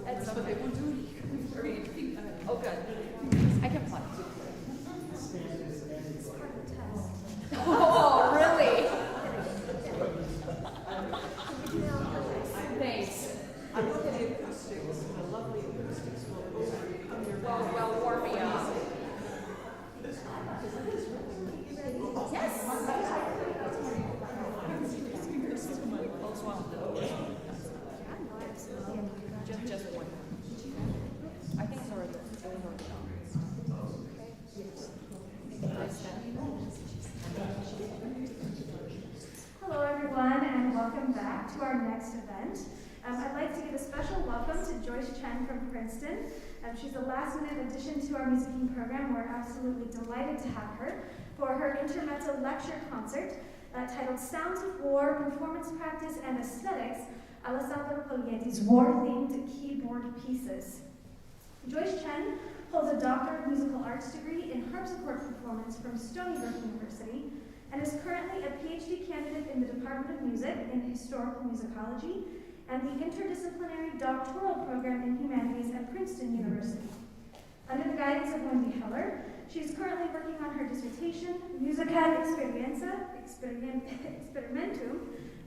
That's what they won't do. Oh, good. I can play. Oh, really? Thanks. I'm looking at the acoustics. The lovely acoustics will overcome your Well, warm me up. Yes. Just one. I think it's already Hello everyone, and welcome back to our next event. I'd like to give a special welcome to Joyce Chen from Princeton. She's a last-minute addition to our Musicking program. We're absolutely delighted to have her for her intermezzo lecture concert titled Sounds of War, Performance Practice and Aesthetics, Alessandro Poglietti's war-themed keyboard pieces. Joyce Chen holds a Doctor of Musical Arts degree in harpsichord performance from Stony Brook University and is currently a PhD candidate in the Department of Music in Historical Musicology and the Interdisciplinary Doctoral Program in Humanities at Princeton University. Under the guidance of Wendy Heller, she is currently working on her dissertation, Musica Experimentum,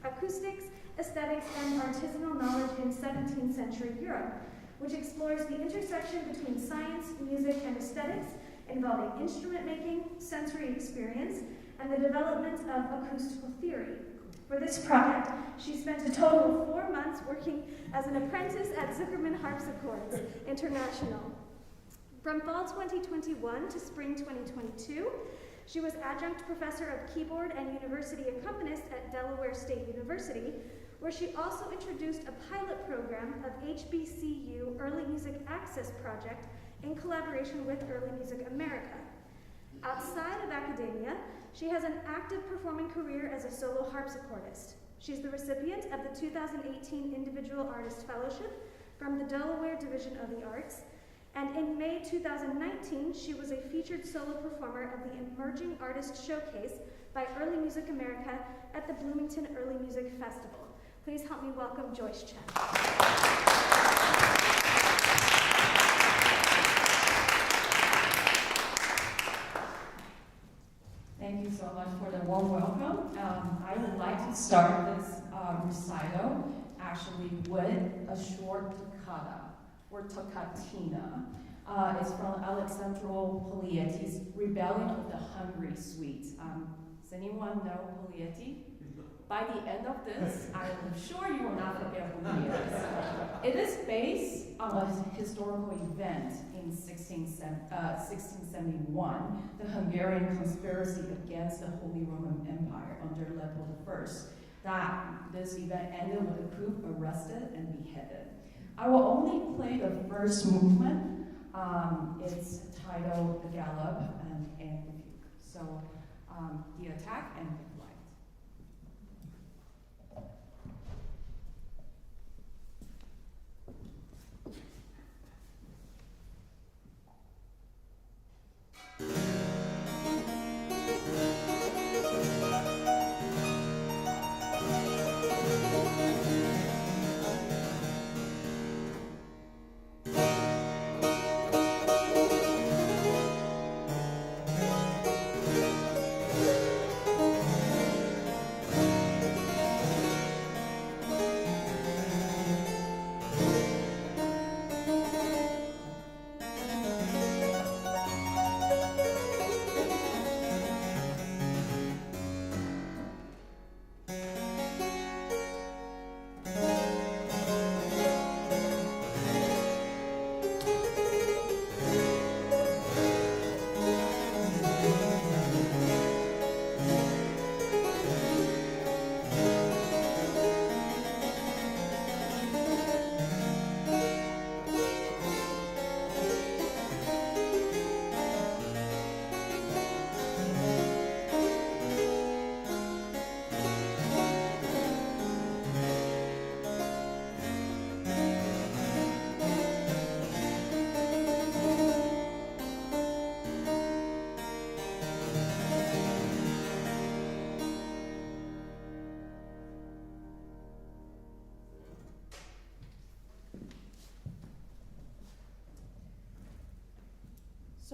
Acoustics, Aesthetics, and Artisanal Knowledge in 17th Century Europe, which explores the intersection between science, music, and aesthetics, involving instrument making, sensory experience, and the development of acoustical theory. For this project, she spent a total of 4 months working as an apprentice at Zuckerman Harpsichords International. From fall 2021 to spring 2022, she was adjunct professor of keyboard and university accompanist at Delaware State University, where she also introduced a pilot program of HBCU Early Music Access Project in collaboration with Early Music America. Outside of academia, she has an active performing career as a solo harpsichordist. She's the recipient of the 2018 Individual Artist Fellowship from the Delaware Division of the Arts, and in May 2019, she was a featured solo performer of the Emerging Artist Showcase by Early Music America at the Bloomington Early Music Festival. Please help me welcome Joyce Chen. Thank you so much for the warm welcome. I would like to start this recital actually with a short toccata, or toccatina. It's from Alessandro Poglietti's Rebellion of the Hungry Suite. Does anyone know Poglietti? By the end of this, I'm sure you will not forget who he is. It is based on a historical event in 1671, the Hungarian conspiracy against the Holy Roman Empire under Leopold I. That this event ended with the coup arrested and beheaded. I will only play the first movement. It's titled The Gallop and the Fugue. So the attack and the flight.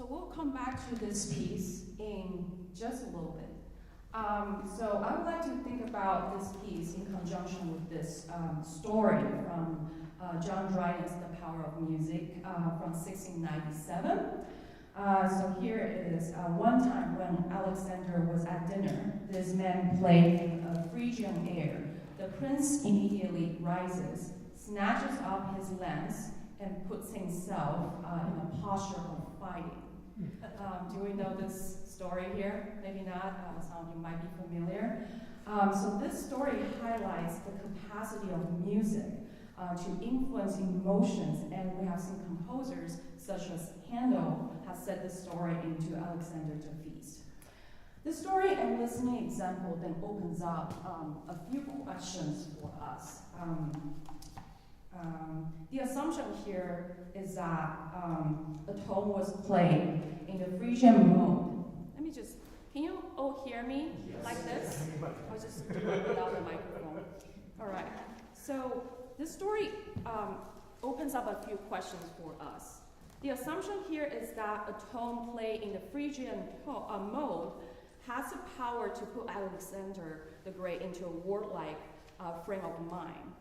So we'll come back to this piece in just a little bit. So I would like to think about this piece in conjunction with this story from John Dryden's The Power of Music from 1697. So here it is. One time when Alexander was at dinner, this man played a Phrygian air. The prince immediately rises, snatches up his lance, and puts himself in a posture of fighting. Do we know this story here? Maybe not. Some of you might be familiar. So this story highlights the capacity of music to influence emotions, and we have seen composers such as Handel have set the story into Alexander to Feast. The story and listening example then opens up a few questions for us. The assumption here is that a tone was played in the Phrygian mode. Let me just, can you all hear me like this? I'll just do it without the microphone. All right. So this story opens up a few questions for us. The assumption here is that a tone played in the Phrygian mode has the power to put Alexander the Great into a warlike frame of mind.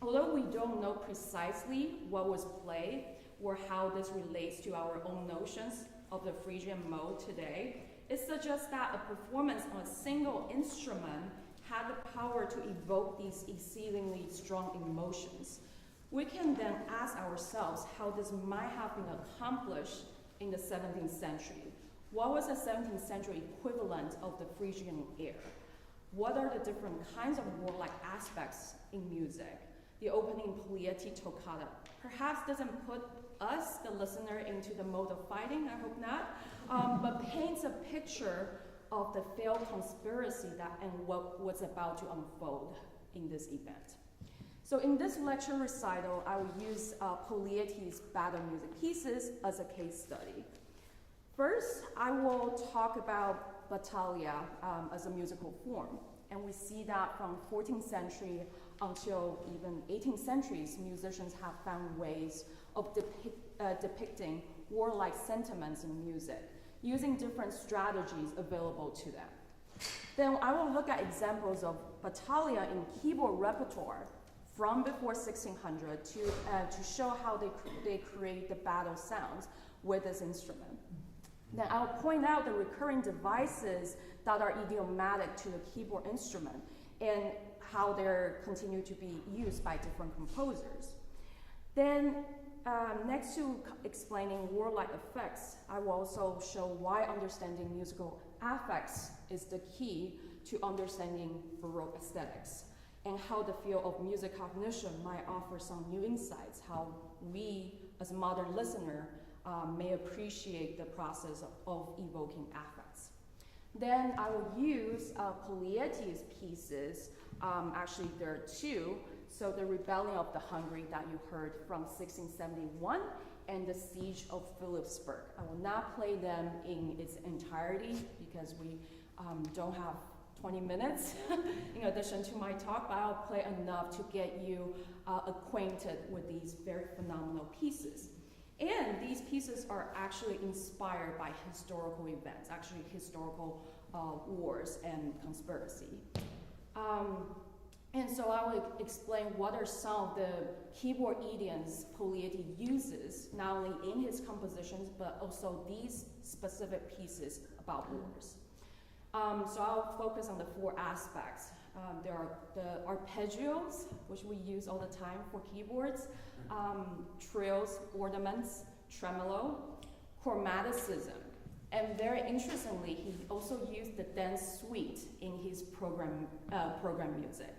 Although we don't know precisely what was played or how this relates to our own notions of the Phrygian mode today, it suggests that a performance on a single instrument had the power to evoke these exceedingly strong emotions. We can then ask ourselves how this might have been accomplished in the 17th century. What was the 17th century equivalent of the Phrygian air? What are the different kinds of warlike aspects in music? The opening Polyeti toccata perhaps doesn't put us, the listener, into the mode of fighting, I hope not, but paints a picture of the failed conspiracy and what was about to unfold in this event. So in this lecture recital, I will use Polyeti's battle music pieces as a case study. First, I will talk about battaglia as a musical form, and we see that from 14th century until even 18th centuries, musicians have found ways of depicting warlike sentiments in music, using different strategies available to them. Then I will look at examples of battaglia in keyboard repertoire from before 1600 to show how they create the battle sounds with this instrument. Then I'll point out the recurring devices that are idiomatic to the keyboard instrument and how they continue to be used by different composers. Then, next to explaining warlike effects, I will also show why understanding musical affects is the key to understanding Baroque aesthetics, and how the field of music cognition might offer some new insights, how we, as a modern listener, may appreciate the process of evoking affects. Then I will use Polyeti's pieces. Actually, there are two. So the Rebellion of the Hungry that you heard from 1671 and the Siege of Philipsburg. I will not play them in its entirety because we don't have 20 minutes in addition to my talk, but I'll play enough to get you acquainted with these very phenomenal pieces. And these pieces are actually inspired by historical events, actually historical wars and conspiracy. And so I will explain what are some of the keyboard idioms Polyeti uses, not only in his compositions, but also these specific pieces about wars. So I'll focus on the four aspects. There are the arpeggios, which we use all the time for keyboards, trills, ornaments, tremolo, chromaticism, and very interestingly, he also used the dance suite in his program music.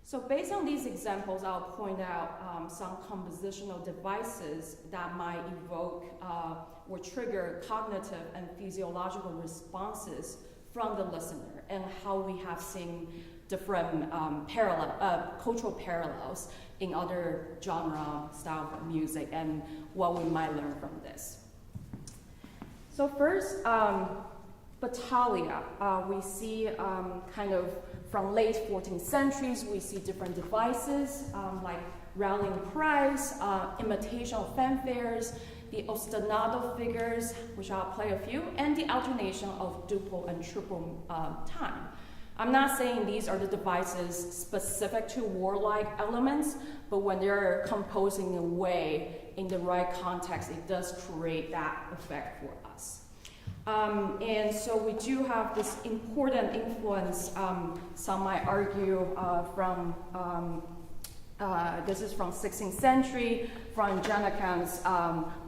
So based on these examples, I'll point out some compositional devices that might evoke or trigger cognitive and physiological responses from the listener, and how we have seen different cultural parallels in other genre style of music and what we might learn from this. So first, battaglia. We see kind of from late 14th centuries, we see different devices like rallying cries, imitation of fanfares, the ostinato figures, which I'll play a few, and the alternation of duple and triple time. I'm not saying these are the devices specific to warlike elements, but when they're composing away in the right context, it does create that effect for us. And so we do have this important influence, some might argue, from, this is from 16th century, from Janakan's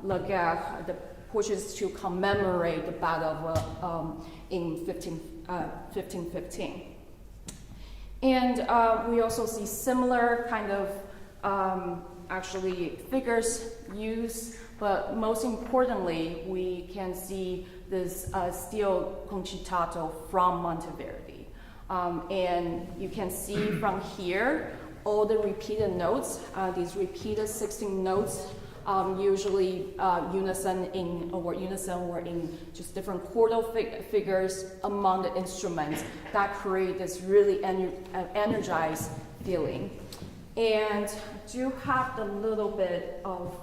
La Guerre, which is to commemorate the Battle of in 1515. And we also see similar kind of actually figures used, but most importantly, we can see this steel concitato from Monteverdi. And you can see from here all the repeated notes, these repeated 16 notes, usually unison or in just different chordal figures among the instruments that create this really energized feeling. And do have a little bit of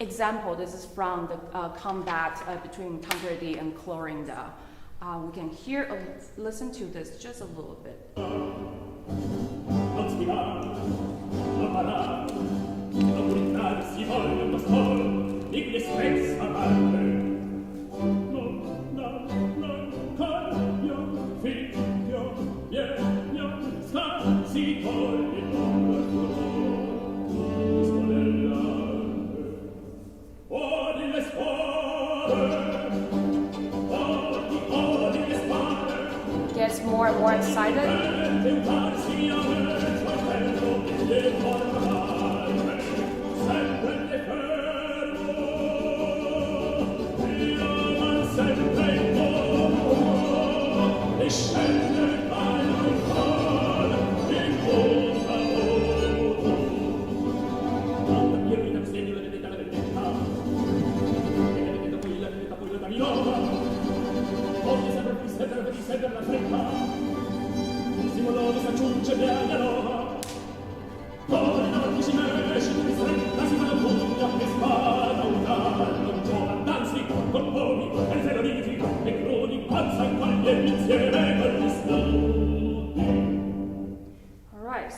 example. This is from the combat between Tanqueray and Clorinda. We can listen to this just a little bit. Gets more and more excited.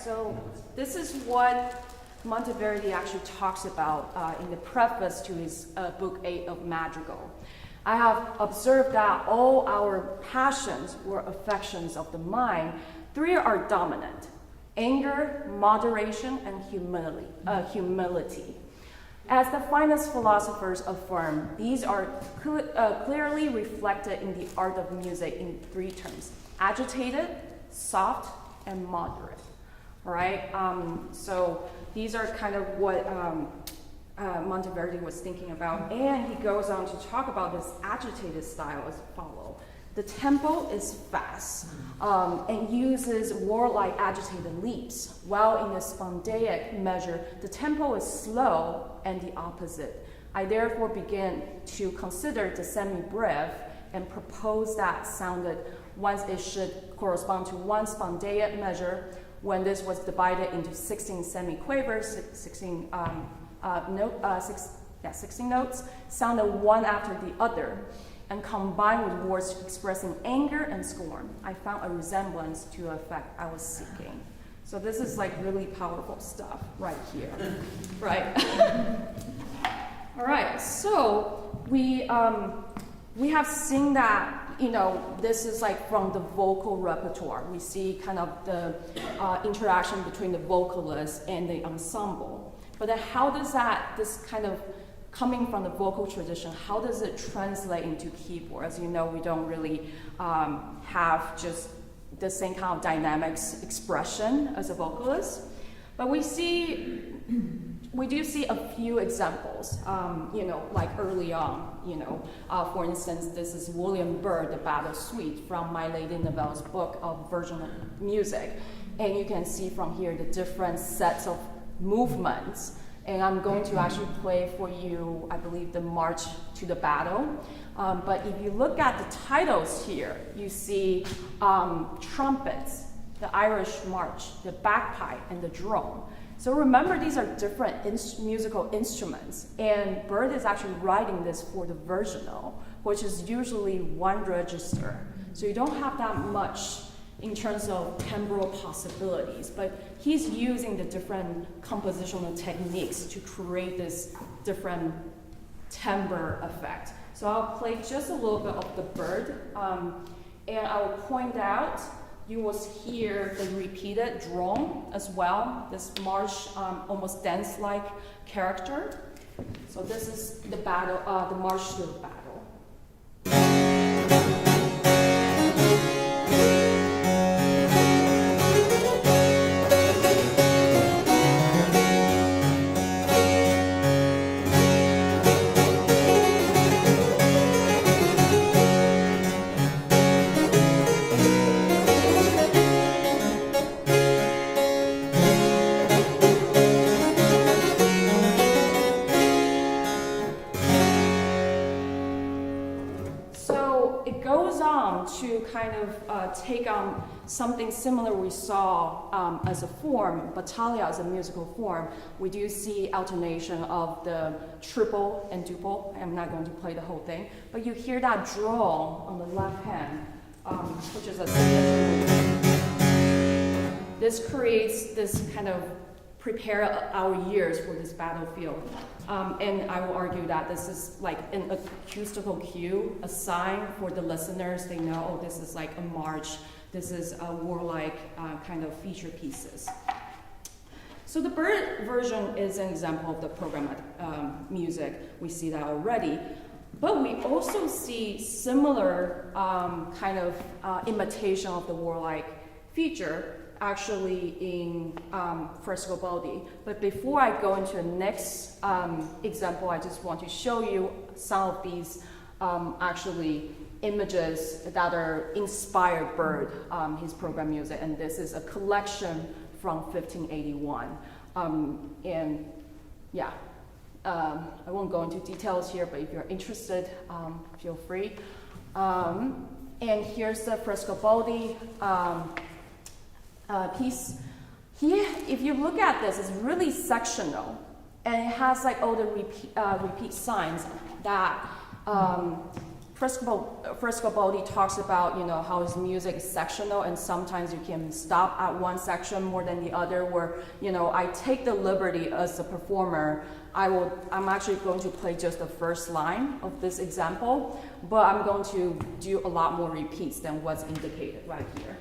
So this is what Monteverdi actually talks about in the preface to his book 8 of Madrigal. I have observed that all our passions or affections of the mind, 3 are dominant: anger, moderation, and humility. As the finest philosophers affirm, these are clearly reflected in the art of music in 3 terms: agitated, soft, and moderate. All right, so these are kind of what Monteverdi was thinking about, and he goes on to talk about this agitated style as follows. The tempo is fast and uses warlike agitated leaps, while in the spondaic measure, the tempo is slow and the opposite. I therefore began to consider the semi-breve and propose that sounded once it should correspond to one spondaic measure, when this was divided into 16 semi-quavers, 16 notes, sounded one after the other, and combined with words expressing anger and scorn. I found a resemblance to the effect I was seeking. So this is like really powerful stuff right here, right? All right, so we have seen that, you know, this is like from the vocal repertoire. We see kind of the interaction between the vocalist and the ensemble. But then how does this kind of coming from the vocal tradition, how does it translate into keyboard? As you know, we don't really have just the same kind of dynamics expression as a vocalist. But we do see a few examples, you know, like early on, you know. For instance, this is William Byrd, The Battle Suite, from My Lady Novelle's book of Virginal Music. And you can see from here the different sets of movements. And I'm going to actually play for you, I believe, the March to the Battle. But if you look at the titles here, you see trumpets, the Irish March, the bagpipe, and the drum. So remember, these are different musical instruments, and Bird is actually writing this for the virginal, which is usually one register. So you don't have that much in terms of timbral possibilities, but he's using the different compositional techniques to create this different timbre effect. So I'll play just a little bit of the Bird, and I will point out, you will hear the repeated drone as well, this march, almost dance-like character. So this is the battle, the march to the battle. To kind of take on something similar we saw as a form, battaglia as a musical form. We do see alternation of the triple and duple. I'm not going to play the whole thing, but you hear that draw on the left hand, which is a signature. This creates this kind of prepare our ears for this battlefield. And I will argue that this is like an acoustical cue, a sign for the listeners. They know, oh, this is like a march. This is a warlike kind of feature pieces. So the Bird version is an example of the programmed music. We see that already. But we also see similar kind of imitation of the warlike feature actually in Frescobaldi. But before I go into the next example, I just want to show you some of these actually images that are inspired Bird, his program music, and this is a collection from 1581. And yeah, I won't go into details here, but if you're interested, feel free. And here's the Frescobaldi piece. Here, if you look at this, it's really sectional, and it has like all the repeat signs that Frescobaldi talks about, you know, how his music is sectional, and sometimes you can stop at one section more than the other, where, you know, I take the liberty as a performer. I'm actually going to play just the first line of this example, but I'm going to do a lot more repeats than what's indicated right here.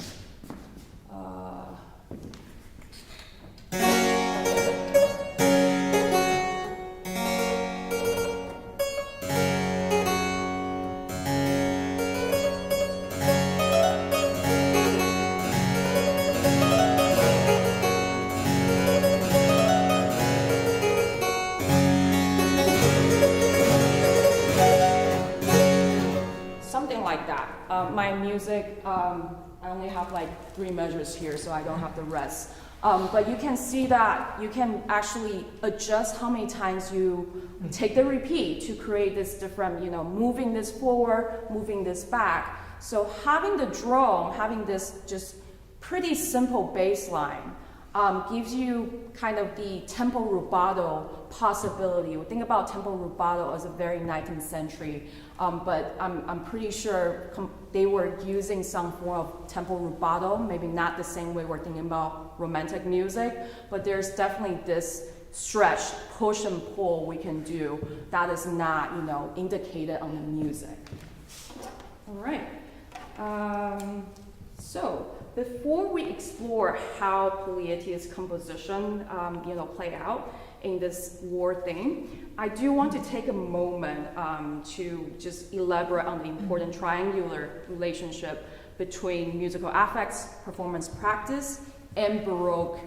Something like that. My music, I only have like 3 measures here, so I don't have the rest. But you can see that you can actually adjust how many times you take the repeat to create this different, you know, moving this forward, moving this back. So having the drum, having this just pretty simple bass line gives you kind of the tempo rubato possibility. We think about tempo rubato as a very 19th century, but I'm pretty sure they were using some form of tempo rubato, maybe not the same way we're thinking about romantic music, but there's definitely this stretch, push and pull we can do that is not, you know, indicated on the music. All right. So before we explore how Puglietti's composition, you know, play out in this war thing, I do want to take a moment to just elaborate on the important triangular relationship between musical affects, performance practice, and Baroque,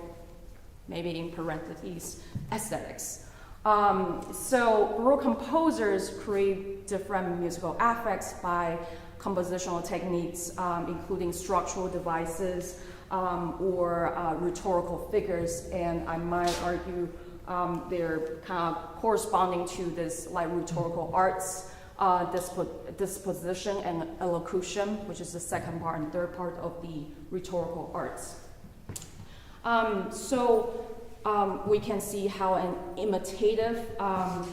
maybe in parentheses, aesthetics. So Baroque composers create different musical affects by compositional techniques, including structural devices or rhetorical figures, and I might argue they're kind of corresponding to this like rhetorical arts, disposition and elocution, which is the second part and third part of the rhetorical arts. So we can see how an imitative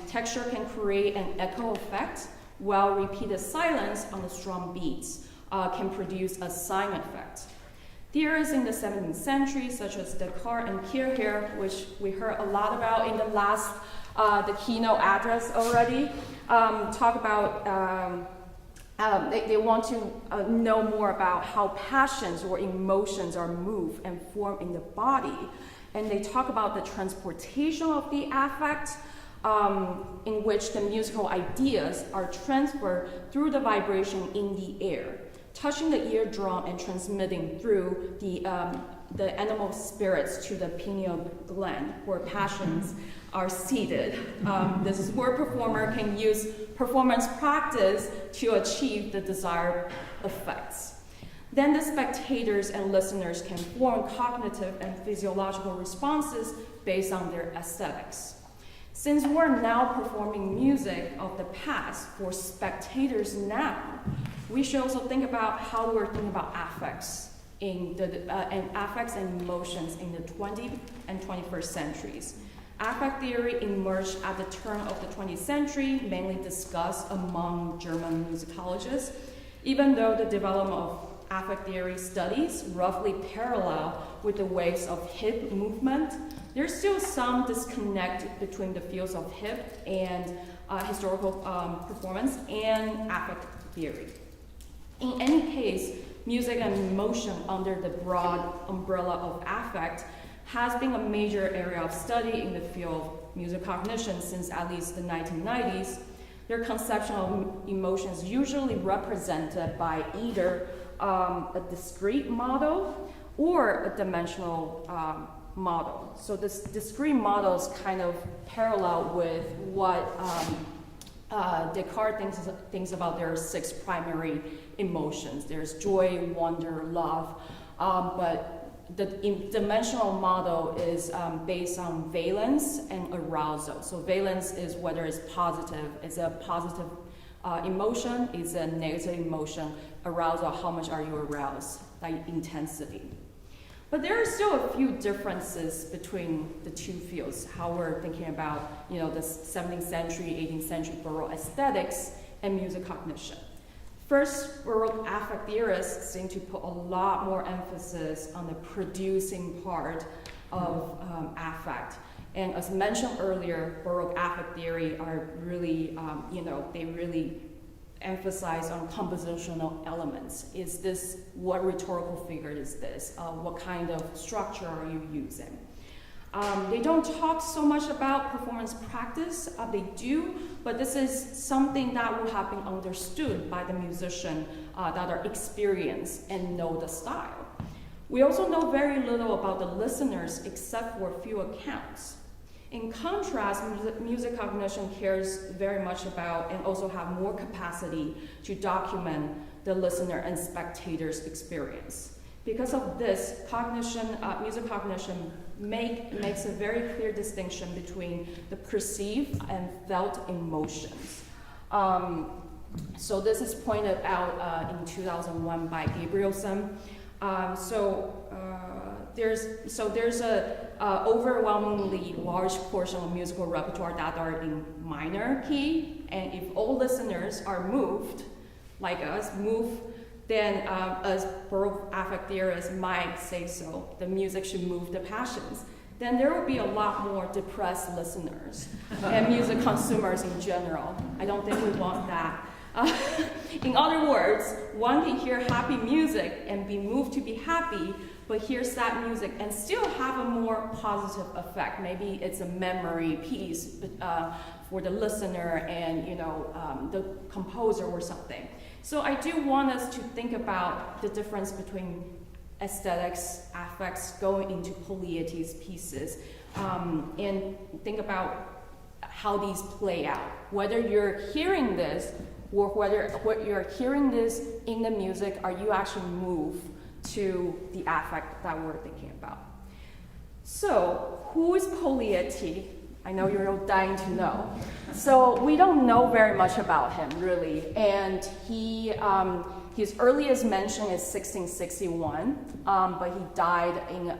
texture can create an echo effect, while repeated silence on the strong beats can produce a sine effect. Theorists in the 17th century, such as Descartes and Kircher, which we heard a lot about in the last, the keynote address already, talk about, they want to know more about how passions or emotions are moved and formed in the body. And they talk about the transportation of the affect, in which the musical ideas are transferred through the vibration in the air, touching the eardrum and transmitting through the animal spirits to the pineal gland, where passions are seated. This is where performer can use performance practice to achieve the desired effects. Then the spectators and listeners can form cognitive and physiological responses based on their aesthetics. Since we're now performing music of the past for spectators now, we should also think about how we're thinking about affects and affects and emotions in the 20th and 21st centuries. Affect theory emerged at the turn of the 20th century, mainly discussed among German musicologists, even though the development of affect theory studies roughly parallel with the waves of hip movement. There's still some disconnect between the fields of hip and historical performance and affect theory. In any case, music and emotion under the broad umbrella of affect has been a major area of study in the field of music cognition since at least the 1990s. Their conception of emotions usually represented by either a discrete model or a dimensional model. So this discrete models kind of parallel with what Descartes thinks about their 6 primary emotions. There's joy, wonder, love, but the dimensional model is based on valence and arousal. So valence is whether it's positive, it's a positive emotion, it's a negative emotion. Arousal, how much are you aroused, like intensity. But there are still a few differences between the two fields, how we're thinking about, the 17th century, 18th century Baroque aesthetics and music cognition. First, Baroque affect theorists seem to put a lot more emphasis on the producing part of affect. And as mentioned earlier, Baroque affect theory are really, they really emphasize on compositional elements. Is this, what rhetorical figure is this? What kind of structure are you using? They don't talk so much about performance practice. They do, but this is something that will have been understood by the musician that are experienced and know the style. We also know very little about the listeners except for a few accounts. In contrast, music cognition cares very much about and also have more capacity to document the listener and spectator's experience. Because of this, music cognition makes a very clear distinction between the perceived and felt emotions. So this is pointed out in 2001 by Gabrielson. There's a overwhelmingly large portion of musical repertoire that are in minor key, and if all listeners are moved, like us, then as Baroque affect theorists might say so, the music should move the passions. Then there will be a lot more depressed listeners and music consumers in general. I don't think we want that. In other words, one can hear happy music and be moved to be happy, but hear sad music and still have a more positive effect. Maybe it's a memory piece for the listener and the composer or something. So I do want us to think about the difference between aesthetics, affects going into Polyetti's pieces, and think about how these play out. Whether you're hearing this or whether you're hearing this in the music, are you actually moved to the affect that we're thinking about? So, who is Polietti? I know you're all dying to know. So we don't know very much about him, really. And his earliest mention is 1661, but he died in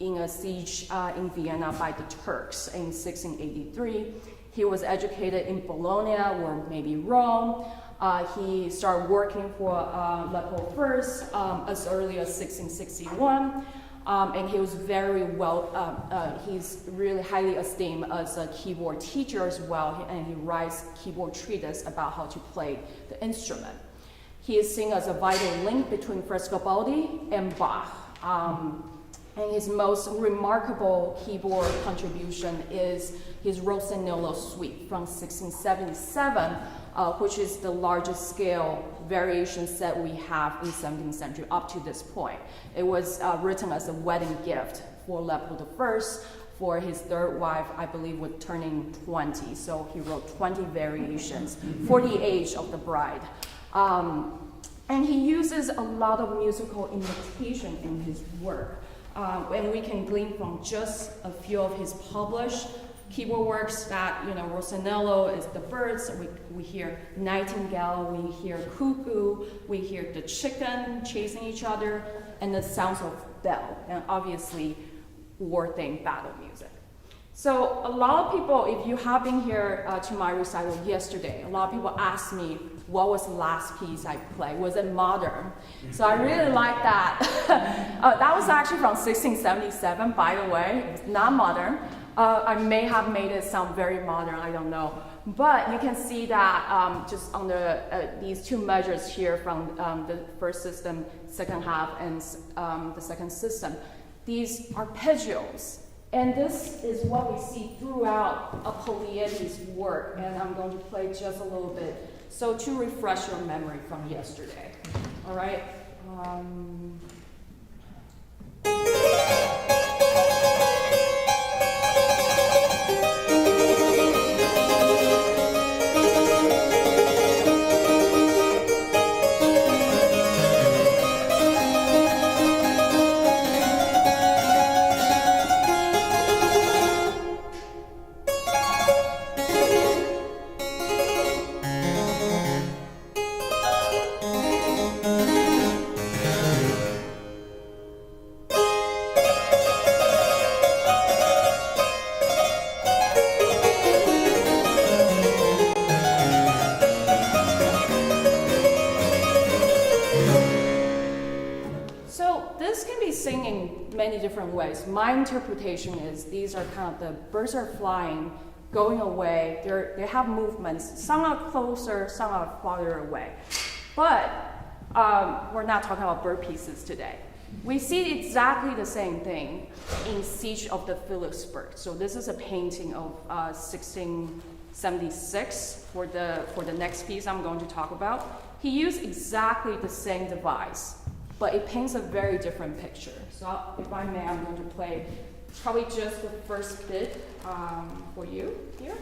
in a siege in Vienna by the Turks in 1683. He was educated in Bologna or maybe Rome. He started working for Leopold I as early as 1661. And he was very he's really highly esteemed as a keyboard teacher as well, and he writes keyboard treatise about how to play the instrument. He is seen as a vital link between Frescobaldi and Bach. And his most remarkable keyboard contribution is his Rossignolo Suite from 1677, which is the largest scale variation set we have in 17th century up to this point. It was written as a wedding gift for Leopold I, for his third wife, I believe, was turning 20. So he wrote 20 variations for the age of the bride. And he uses a lot of musical imitation in his work. And we can glean from just a few of his published keyboard works that, Rossignolo is the birds, we hear nightingale, we hear cuckoo, we hear the chicken chasing each other, and the sounds of bell, and obviously war-themed battle music. So a lot of people, if you have been here to my recital yesterday, a lot of people asked me, what was the last piece I played? Was it modern? So I really like that. That was actually from 1677, by the way. It was not modern. I may have made it sound very modern, I don't know. But you can see that just on these two measures here from the first system, second half, and the second system. These arpeggios. And this is what we see throughout Puglietti's work. And I'm going to play just a little bit. So to refresh your memory from yesterday. All right? Different ways. My interpretation is these are kind of the birds are flying, going away. They have movements. Some are closer, some are farther away. But we're not talking about bird pieces today. We see exactly the same thing in Siege of the Philipsburg. So this is a painting of 1676 for the next piece I'm going to talk about. He used exactly the same device, but it paints a very different picture. So if I may, I'm going to play probably just the first bit for you here.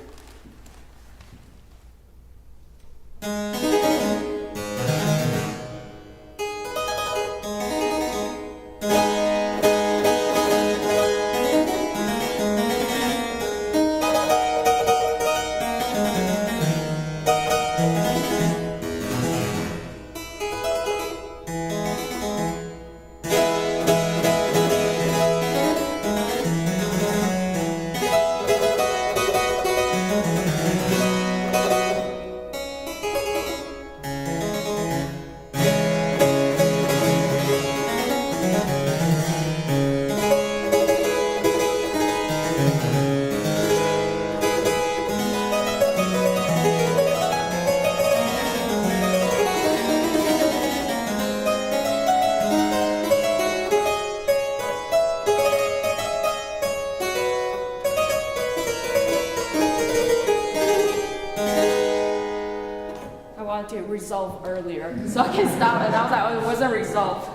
Resolve earlier, so I can stop it. I was like, oh, it wasn't resolved.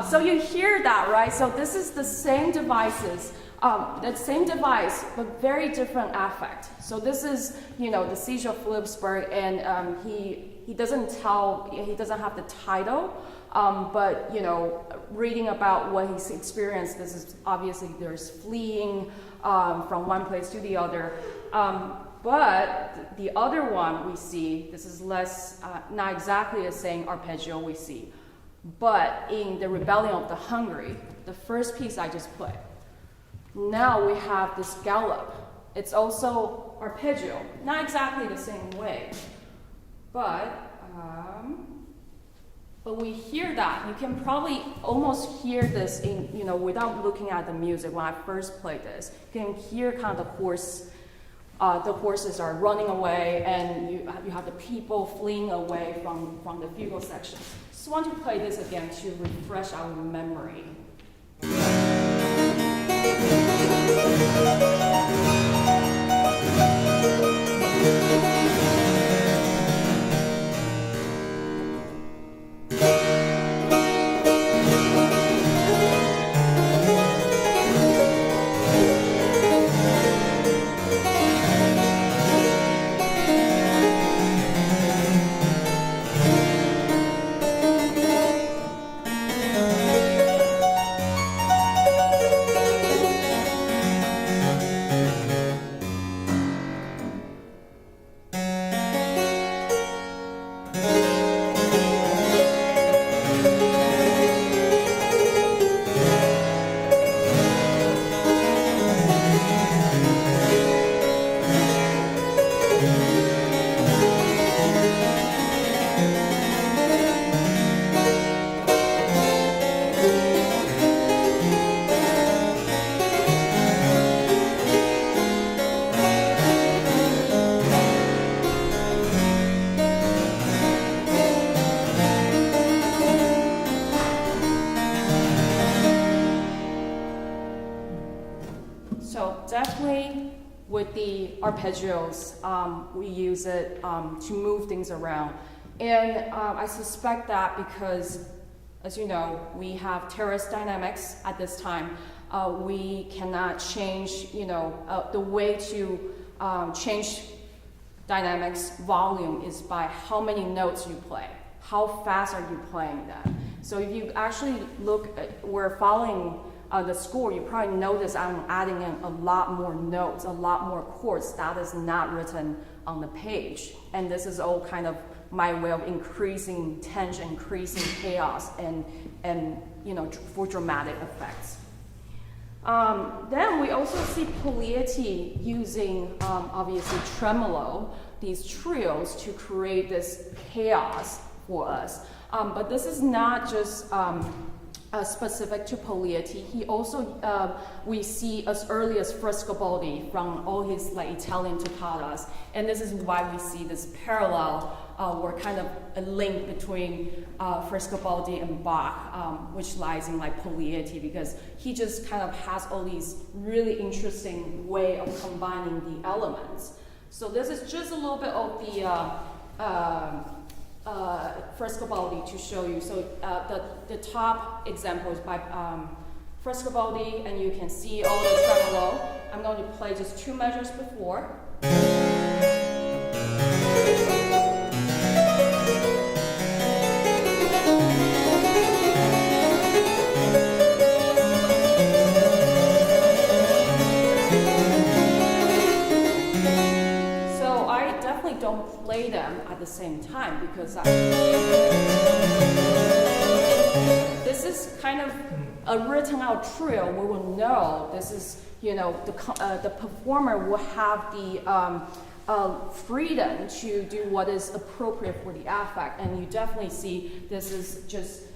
So you hear that, right? So this is the same devices, the same device, but very different affect. So this is, the Siege of Philipsburg, and he doesn't have the title, but reading about what he's experienced, this is obviously there's fleeing from one place to the other. But the other one we see, this is less, not exactly the same arpeggio we see, but in the Rebellion of the Hungary, the first piece I just played, Now we have this gallop. It's also arpeggio, not exactly the same way, but we hear that. You can probably almost hear this in, without looking at the music. When I first played this, you can hear kind of the horses are running away, and you have the people fleeing away from the fugal section. Just want to play this again to refresh our memory. Arpeggios, we use it to move things around. And I suspect that because, as you know, we have terrace dynamics at this time. We cannot change, the way to change dynamics volume is by how many notes you play. How fast are you playing them? So if you actually look, we're following the score, you probably notice I'm adding in a lot more notes, a lot more chords that is not written on the page. And this is all kind of my way of increasing tension, increasing chaos, and for dramatic effects. Then we also see Pugliese using, obviously, tremolo, these trios to create this chaos for us. But this is not just specific to Pugliese. He also, we see as early as Frescobaldi from all his Italian toccatas, and this is why we see this parallel or kind of a link between Frescobaldi and Bach, which lies in Pugliese, because he just kind of has all these really interesting way of combining the elements. So this is just a little bit of the Frescobaldi to show you. So the top example is by Frescobaldi, and you can see all the tremolo. I'm going to play just 2 measures before. Don't play them at the same time because this is kind of a written out trio. We will know this is, the performer will have the freedom to do what is appropriate for the affect, and you definitely see this is just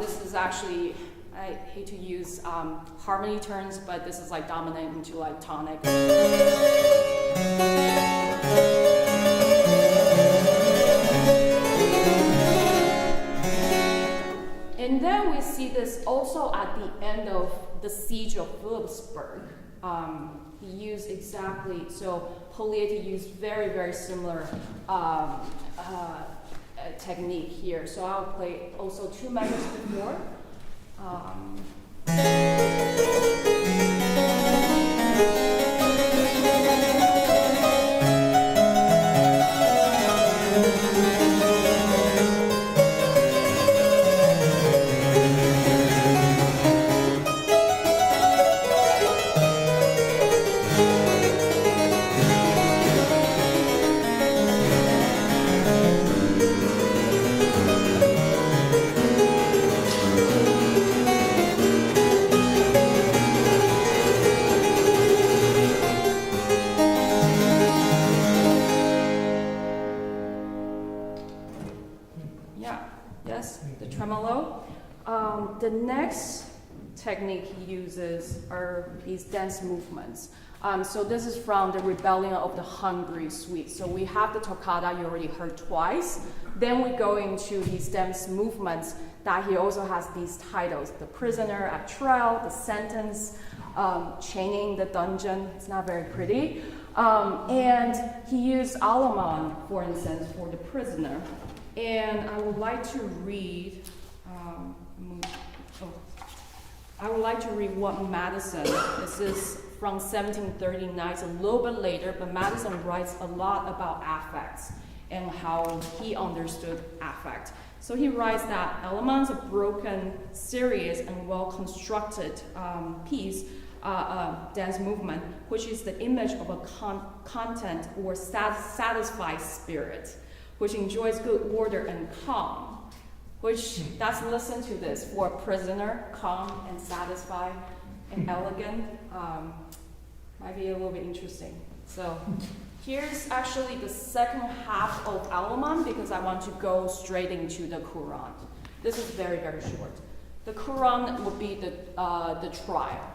this is actually, I hate to use harmony terms, but this is dominant into tonic. And then we see this also at the end of the Siege of Philipsburg. He used exactly, so Pugliese used very, very similar technique here. So I'll play also 2 measures before. technique he uses are these dance movements. So this is from the Rebellion of the Hungry Suite. So we have the toccata you already heard twice. Then we go into these dance movements that he also has these titles: The Prisoner at Trial, The Sentence, Chaining the Dungeon. It's not very pretty. And he used Alaman, for instance, for The Prisoner. And I would like to read, what Madison, this is from 1739, it's a little bit later, but Madison writes a lot about affects and how he understood affect. So he writes that Alaman's a broken, serious, and well-constructed piece, dance movement, which is the image of a content or satisfied spirit, which enjoys good order and calm. Which, let's listen to this. For a prisoner, calm and satisfied and elegant, might be a little bit interesting. So here's actually the second half of Alaman, because I want to go straight into the Quran. This is very, very short. The Quran would be the trial.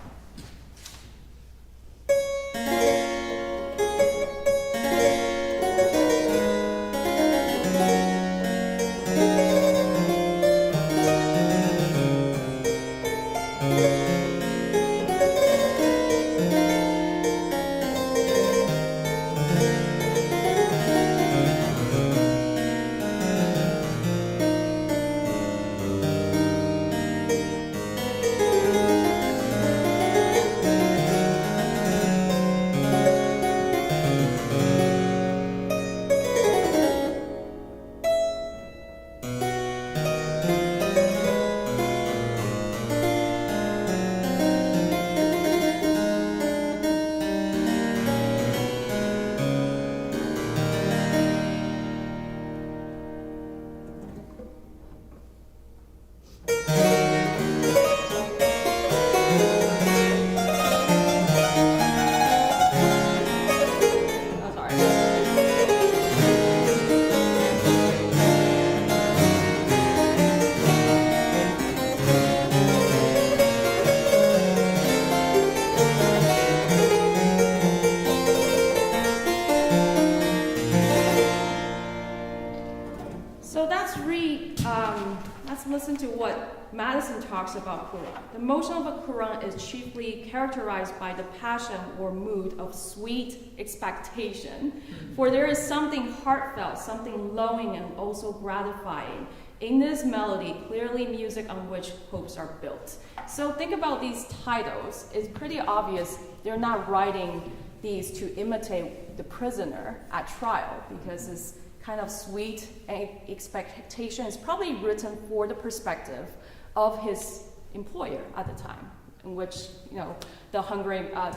Listen to what Madison talks about Quran. The motion of a Quran is chiefly characterized by the passion or mood of sweet expectation, for there is something heartfelt, something longing and also gratifying in this melody, clearly music on which hopes are built. So think about these titles. It's pretty obvious they're not writing these to imitate the prisoner at trial, because it's kind of sweet expectation is probably written for the perspective of his employer at the time, in which, the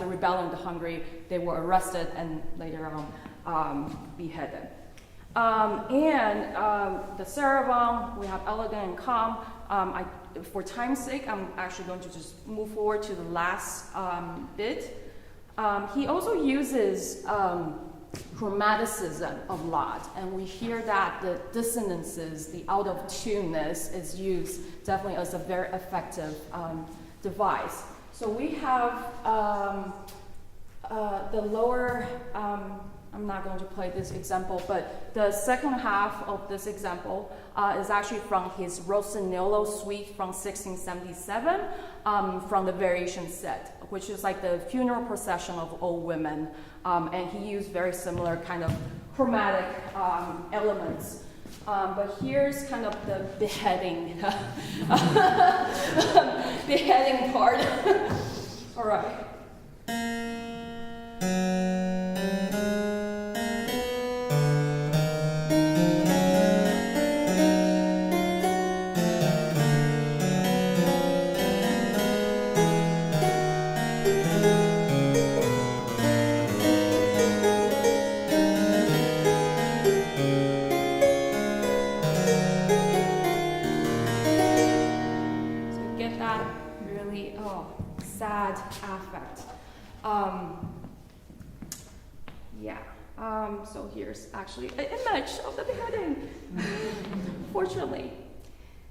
rebellion, the hungry, they were arrested and later on beheaded. The Sarabang, we have elegant and calm. For time's sake, I'm actually going to just move forward to the last bit. He also uses chromaticism a lot, and we hear that the dissonances, the out of tuneness is used definitely as a very effective device. So we have the lower, I'm not going to play this example, but the second half of this example is actually from his Rossignolo suite from 1677, from the variation set, which is like the funeral procession of old women. And he used very similar kind of chromatic elements. But here's kind of the beheading, beheading part. All right. Sad affect. So here's actually an image of the beheading, fortunately.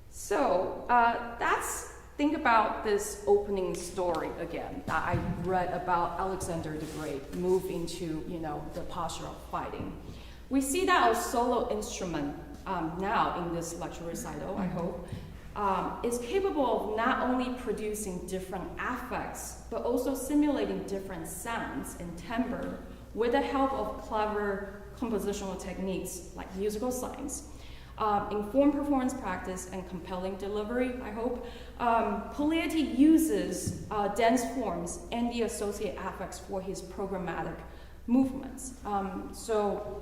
So that's think about this opening story again that I read about Alexander the Great move into, the posture of fighting. We see that a solo instrument now in this lecture recital, I hope, is capable of not only producing different affects, but also simulating different sounds and timbre with the help of clever compositional techniques like musical science. Informed performance practice and compelling delivery, I hope. Pugliese uses dance forms and the associated affects for his programmatic movements. So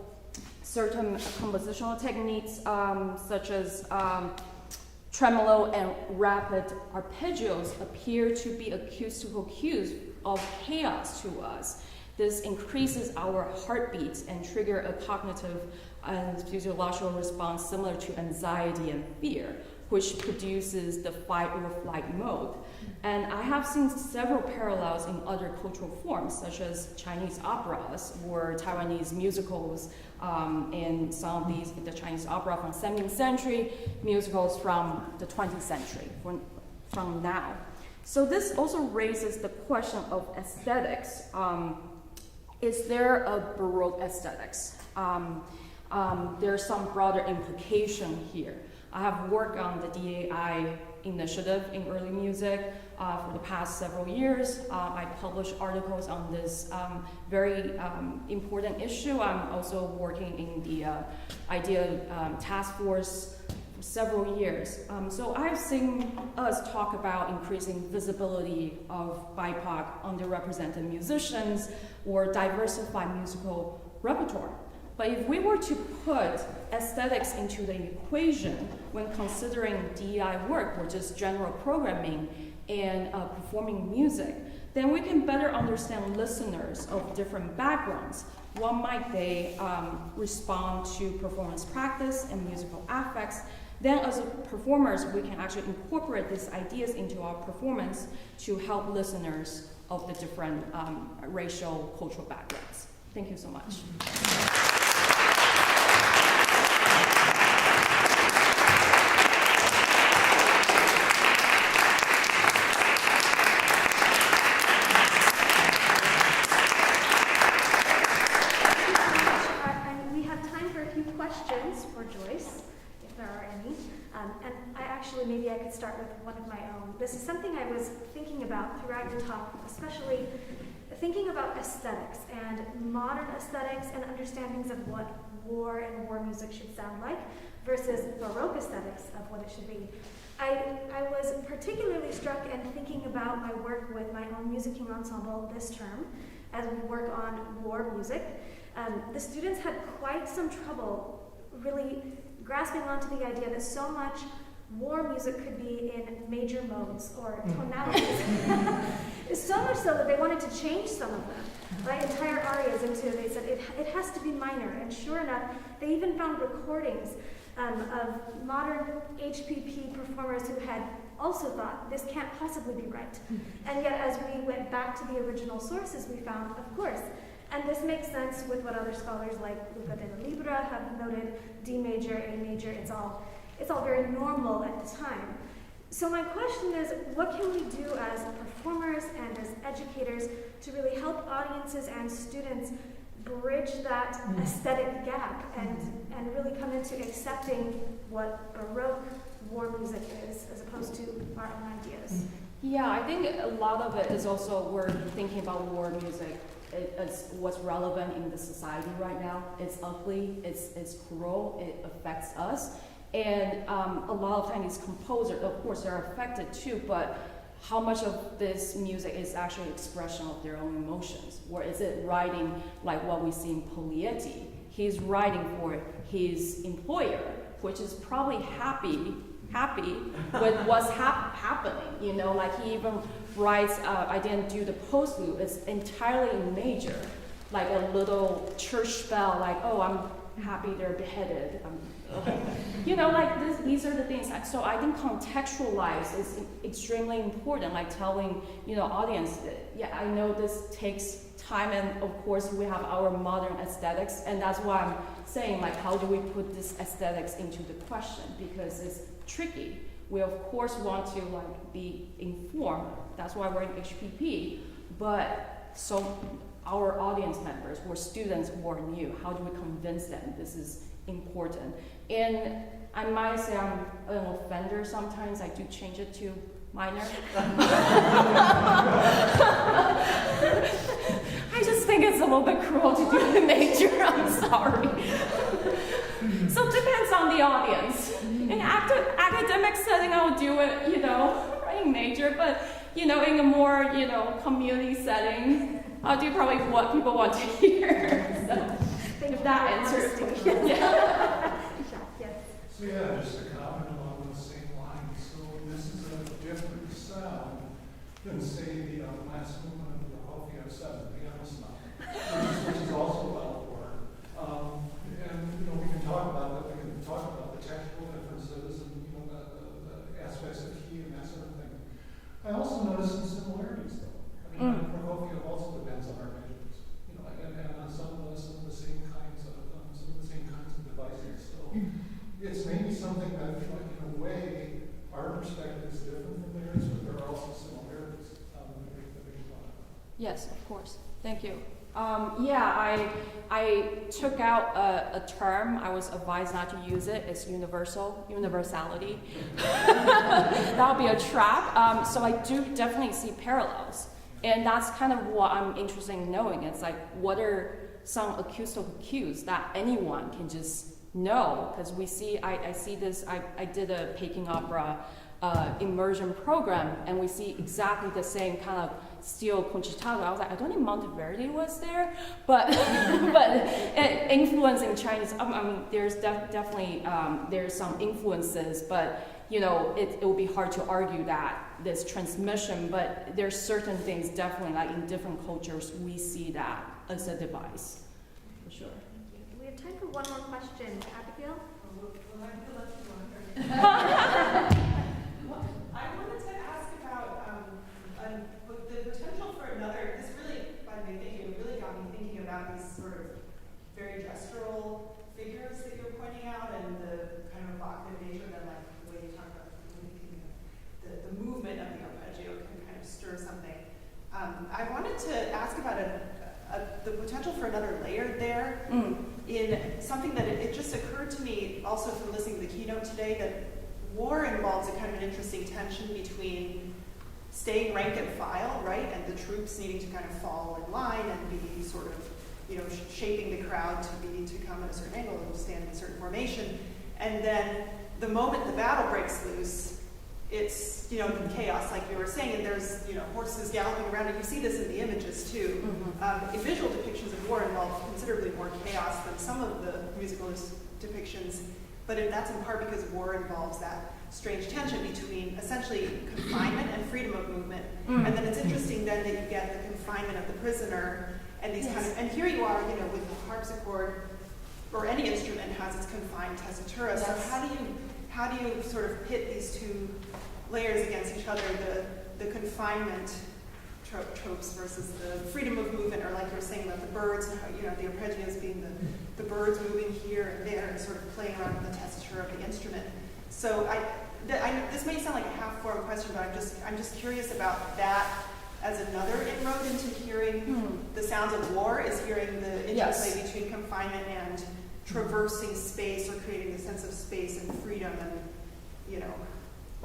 certain compositional techniques such as tremolo and rapid arpeggios appear to be acoustical cues of chaos to us. This increases our heartbeats and trigger a cognitive and physiological response similar to anxiety and fear, which produces the fight or flight mode. And I have seen several parallels in other cultural forms, such as Chinese operas or Taiwanese musicals, and some of these, the Chinese opera from 17th century, musicals from the 20th century, from now. So this also raises the question of aesthetics. Is there a Baroque aesthetics? There's some broader implication here. I have worked on the DAI initiative in early music for the past several years. I published articles on this very important issue. I'm also working in the IDEA task force for several years. So I've seen us talk about increasing visibility of BIPOC underrepresented musicians or diversify musical repertoire. But if we were to put aesthetics into the equation when considering DEI work or just general programming and performing music, then we can better understand listeners of different backgrounds. What might they respond to performance practice and musical affects? Then as performers, we can actually incorporate these ideas into our performance to help listeners of the different racial, cultural backgrounds. Thank you so much. We have time for a few questions for Joyce, if there are any. And maybe I could start with one of my own. This is something I was thinking about throughout your talk, especially thinking about aesthetics and modern aesthetics and understandings of what war and war music should sound like versus Baroque aesthetics of what it should be. I was particularly struck in thinking about my work with my own musicking ensemble this term as we work on war music. The students had quite some trouble really grasping onto the idea that so much war music could be in major modes or tonalities. So much so that they wanted to change some of them, right? Entire arias into, they said it has to be minor. And sure enough, they even found recordings of modern HPP performers who had also thought this can't possibly be right. And yet as we went back to the original sources, we found, of course, and this makes sense with what other scholars like Luca della Libra have noted, D major, A major, it's all very normal at the time. So my question is, what can we do as performers and as educators to really help audiences and students bridge that aesthetic gap and really come into accepting what Baroque war music is as opposed to our own ideas? Yeah, I think a lot of it is also we're thinking about war music as what's relevant in the society right now. It's ugly, it's cruel, it affects us. And a lot of times these composers, of course, they're affected too, but how much of this music is actually expression of their own emotions? Or is it writing like what we see in Pugliese? He's writing for his employer, which is probably happy with what's happening, you know, like he even writes, I didn't do the postlude, it's entirely in major, like a little church bell, like, oh, I'm happy they're beheaded. You know, like these are the things. So I think contextualize is extremely important, like telling, you know, audience, yeah, I know this takes time, and of course we have our modern aesthetics, and that's why I'm saying, like, how do we put this aesthetics into the question, because it's tricky. we of course want to like be informed. That's why we're in HPP. But so our audience members or students who are new, how do we convince them this is important? And I might say I'm an offender sometimes. I do change it to minor. I just think it's a little bit cruel to do the major. I'm sorry. So it depends on the audience. In academic setting, I'll do it, writing major, but in a more, community setting, I'll do probably what people want to hear. So if that answers your question. Yeah. So yeah, just a comment along the same lines. So this is a different sound than say the last movement of the OBF 7 piano sonata, which is also well worn. And we can talk about that. We can talk about the technical differences and the aspects of key and that sort of thing. I also noticed some similarities, though. I mean, Prokofiev also depends on arpeggios, and on some of the same kinds of devices. So it's maybe something that, in a way, our perspective is different from theirs, but there are also similarities that we can talk about. Yes, of course. Thank you. I took out a term. I was advised not to use it. It's universality. That'll be a trap. So I do definitely see parallels. And that's kind of what I'm interested in knowing. It's like, what are some acoustical cues that anyone can just know? Because I see this, I did a Peking opera immersion program, and we see exactly the same kind of steel concertato. I was like, I don't think Monteverdi was there, but influencing Chinese. I mean, there's definitely there's some influences, but it will be hard to argue that this transmission. But there's certain things definitely, like in different cultures, we see that as a device, for sure. We have time for one more question. Abigail? I wanted to ask about the potential for another. This really, by the way, it really got me thinking about these sort of very gestural figures that you're pointing out, and the kind of evocative nature of them, like the way you talk about the movement of the arpeggio can kind of stir something. I wanted to ask about the potential for another layer there in something that it just occurred to me also from listening to the keynote today, that war involves a kind of an interesting tension between staying rank and file, right, and the troops needing to kind of fall in line and be sort of, shaping the crowd to come at a certain angle and stand in a certain formation. And then the moment the battle breaks loose, it's, chaos, like you were saying, and there's, horses galloping around, and you see this in the images too. Visual depictions of war involve considerably more chaos than some of the musical depictions, but that's in part because war involves that strange tension between essentially confinement and freedom of movement. And then it's interesting then that you get the confinement of the prisoner and these kind of, and here you are, with the harpsichord, or any instrument has its confined tessitura. So how do you sort of pit these two layers against each other, the confinement tropes versus the freedom of movement, or like you were saying about the birds, and how, the arpeggios being the birds moving here and there and sort of playing around with the tessitura of the instrument. So this may sound like a half-formed question, but I'm just curious about that as another inroad into hearing the sounds of war, is hearing the interplay between confinement and traversing space, or creating the sense of space and freedom, and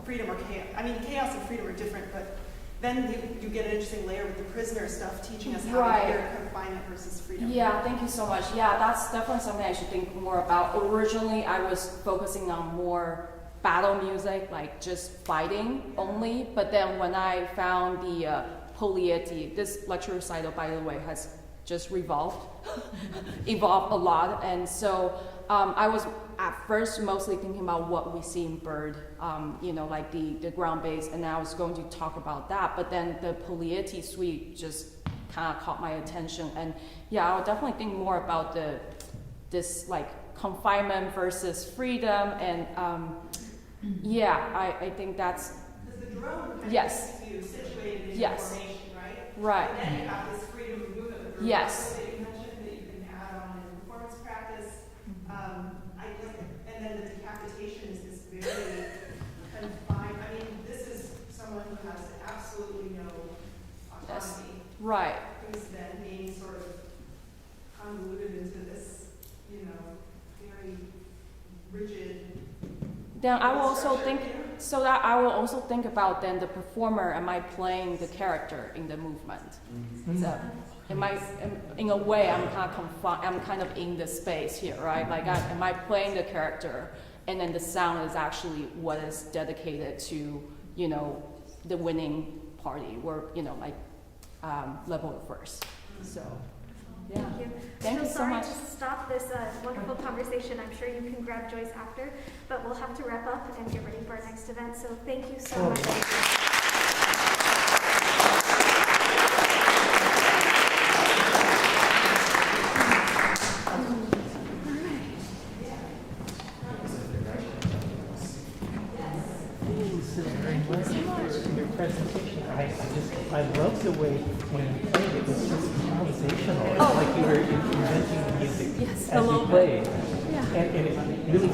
freedom or chaos. I mean, chaos and freedom are different, but then you get an interesting layer with the prisoner stuff, teaching us how to hear confinement versus freedom. Yeah, thank you so much. Yeah, that's definitely something I should think more about. Originally, I was focusing on more battle music, like just fighting only, but then when I found the Polietti, this lecture recital, by the way, has just evolved a lot, and so I was at first mostly thinking about what we see in bird, like the ground bass, and I was going to talk about that, but then the Polietti suite just kind of caught my attention, and I would definitely think more about this like confinement versus freedom, and I think that's because the drone kind of keeps you situated in formation, right? Right. And then you have this freedom of movement with the that you mentioned that you can add on in performance practice. And then the decapitation is this very confined Right. Who's then being sort of convoluted into this, very rigid. Then I will also structure, think, so that I will also think about then the performer, am I playing the character in the movement? So, in a way, I'm kind of in the space here, right? Like, am I playing the character, and then the sound is actually what is dedicated to, the winning party, or level of first. So, yeah. Thank you. Thank you so much. Sorry to stop this wonderful conversation. I'm sure you can grab Joyce after, but we'll have to wrap up and get ready for our next event. So thank you so much. Your presentation, I love the way when you played it was so improvisational. It's like you were inventing the music as you played. And it really